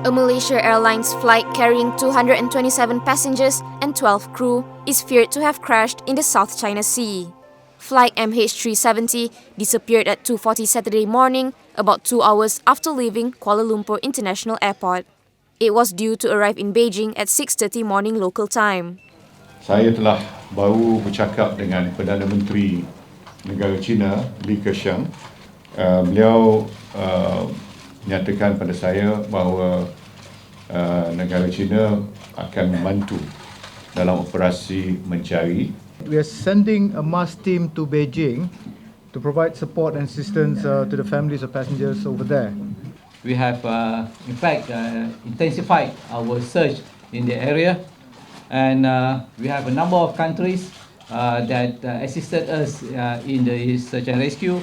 A Malaysia Airlines flight carrying 227 passengers and 12 crew is feared to have crashed in the South China Sea. Flight MH370 disappeared at 2:40 Saturday morning, about 2 hours after leaving Kuala Lumpur International Airport. It was due to arrive in Beijing at 6:30 morning local time. Saya telah baru bercakap dengan Perdana Menteri negara China, Li Keqiang. Beliau menyatakan pada saya bahawa negara China akan membantu dalam operasi mencari. We are sending a mass team to Beijing to provide support and assistance to the families of passengers over there. We have, in fact, intensified our search in the area, and we have a number of countries that assisted us in the search and rescue.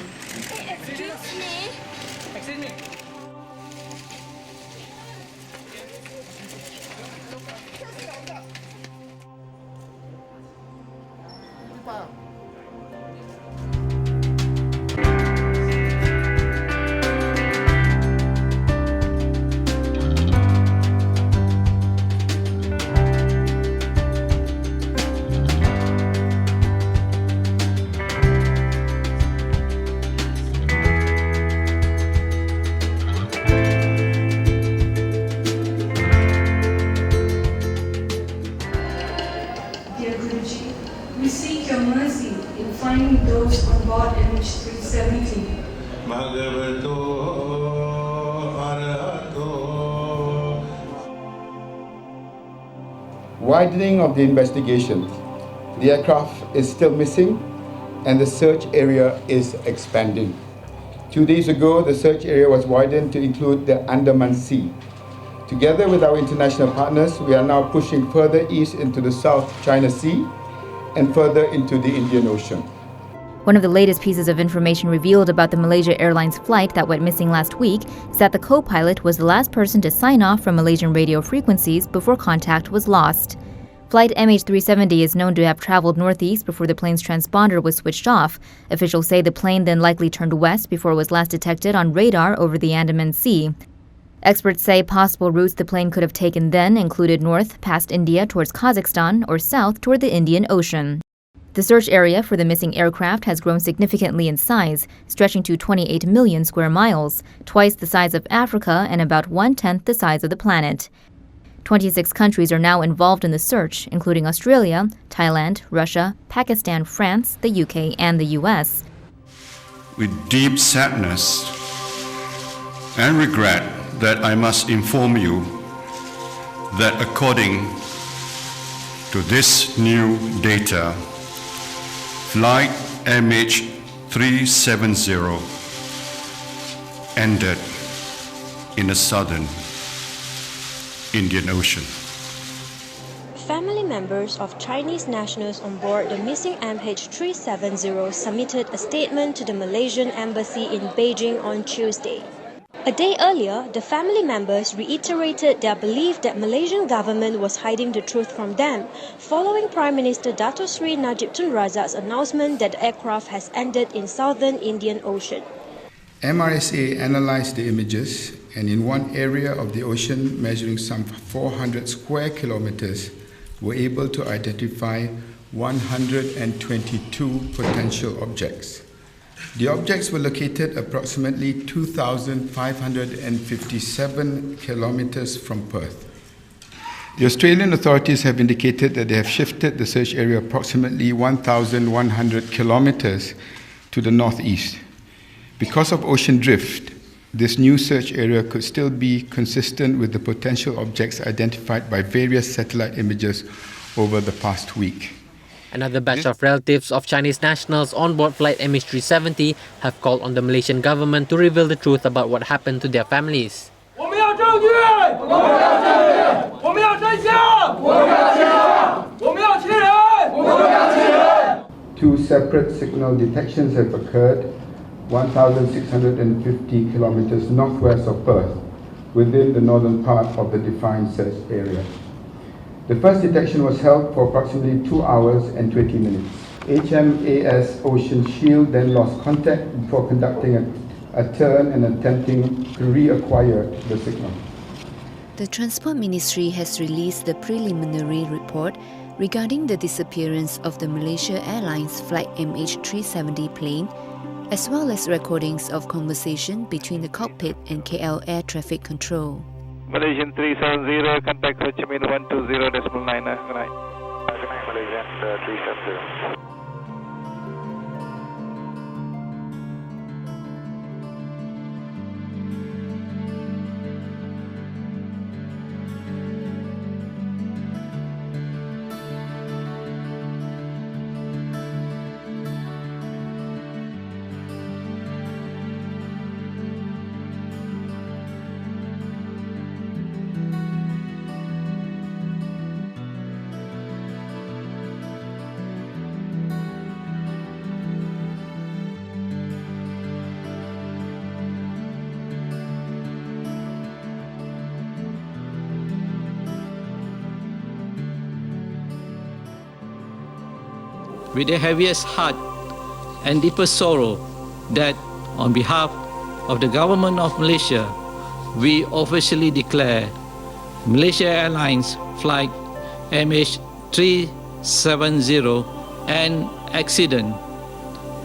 We seek your mercy in finding those on board MH370. Widening of the investigation. The aircraft is still missing and the search area is expanding. 2 days ago, the search area was widened to include the Andaman Sea. Together with our international partners, we are now pushing further east into the South China Sea and further into the Indian Ocean. One of the latest pieces of information revealed about the Malaysia Airlines flight that went missing last week is that the co-pilot was the last person to sign off from Malaysian radio frequencies before contact was lost. Flight MH370 is known to have traveled northeast before the plane's transponder was switched off. Officials say the plane then likely turned west before it was last detected on radar over the Andaman Sea. Experts say possible routes the plane could have taken then included north past India towards Kazakhstan or south toward the Indian Ocean. The search area for the missing aircraft has grown significantly in size, stretching to 28 million square miles, twice the size of Africa and about 1/10 the size of the planet. 26 countries are now involved in the search, including Australia, Thailand, Russia, Pakistan, France, the UK, and the US. With deep sadness and regret that I must inform you that according to this new data, flight MH370 ended in the southern Indian Ocean. Family members of Chinese nationals on board the missing MH370 submitted a statement to the Malaysian embassy in Beijing on Tuesday. A day earlier, the family members reiterated their belief that Malaysian government was hiding the truth from them, following Prime Minister Datuk Seri Najib Razak's announcement that the aircraft has ended in southern Indian Ocean. MRSA analyzed the images, and in one area of the ocean measuring some 400 square kilometers, were able to identify 122 potential objects. The objects were located approximately 2,557 kilometers from Perth. The Australian authorities have indicated that they have shifted the search area approximately 1,100 kilometers to the northeast. Because of ocean drift, this new search area could still be consistent with the potential objects identified by various satellite images over the past week. Another batch of relatives of Chinese nationals on board flight MH370 have called on the Malaysian government to reveal the truth about what happened to their families. Two separate signal detections have occurred 1,650 kilometers northwest of Perth, within the northern part of the defined search area. The first detection was held for approximately 2 hours and 20 minutes. HMAS Ocean Shield then lost contact before conducting a turn and attempting to reacquire the signal. The Transport Ministry has released the preliminary report regarding the disappearance of the Malaysia Airlines Flight MH370 plane, as well as recordings of conversation between the cockpit and KL Air Traffic Control. Malaysian 370, contact Ho Chi Minh 120.9. Good night. Good night, Malaysian 370. With the heaviest heart and deepest sorrow that, on behalf of the Government of Malaysia, we officially declare Malaysia Airlines Flight MH370 an accident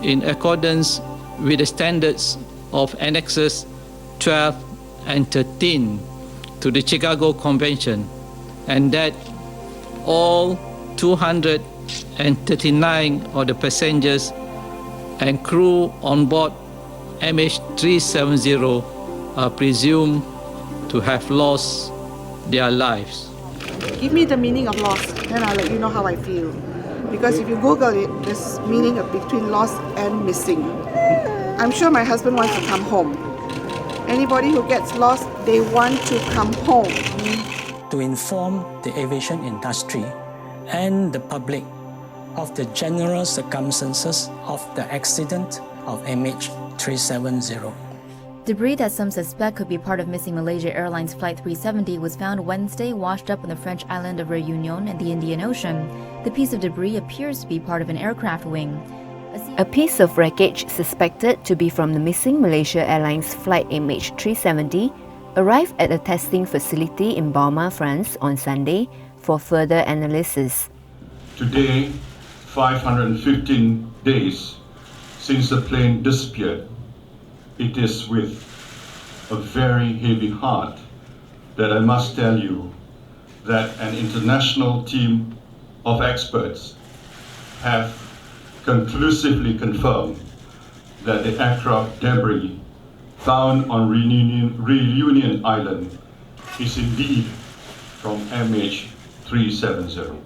in accordance with the standards of Annexes 12 and 13 to the Chicago Convention, and that all 239 of the passengers and crew on board MH370 are presumed to have lost their lives. Give me the meaning of lost, then I'll let you know how I feel. Because if you Google it, there's meaning of between lost and missing. I'm sure my husband wants to come home. Anybody who gets lost, they want to come home. To inform the aviation industry and the public of the general circumstances of the accident of MH370. Debris that some suspect could be part of missing Malaysia Airlines Flight 370 was found Wednesday washed up on the French island of Réunion in the Indian Ocean. The piece of debris appears to be part of an aircraft wing. A piece of wreckage suspected to be from the missing Malaysia Airlines Flight MH370 arrived at a testing facility in Balma, France on Sunday for further analysis. Today, 515 days since the plane disappeared, it is with a very heavy heart that I must tell you that an international team of experts have conclusively confirmed that the aircraft debris found on Réunion Island is indeed from MH370.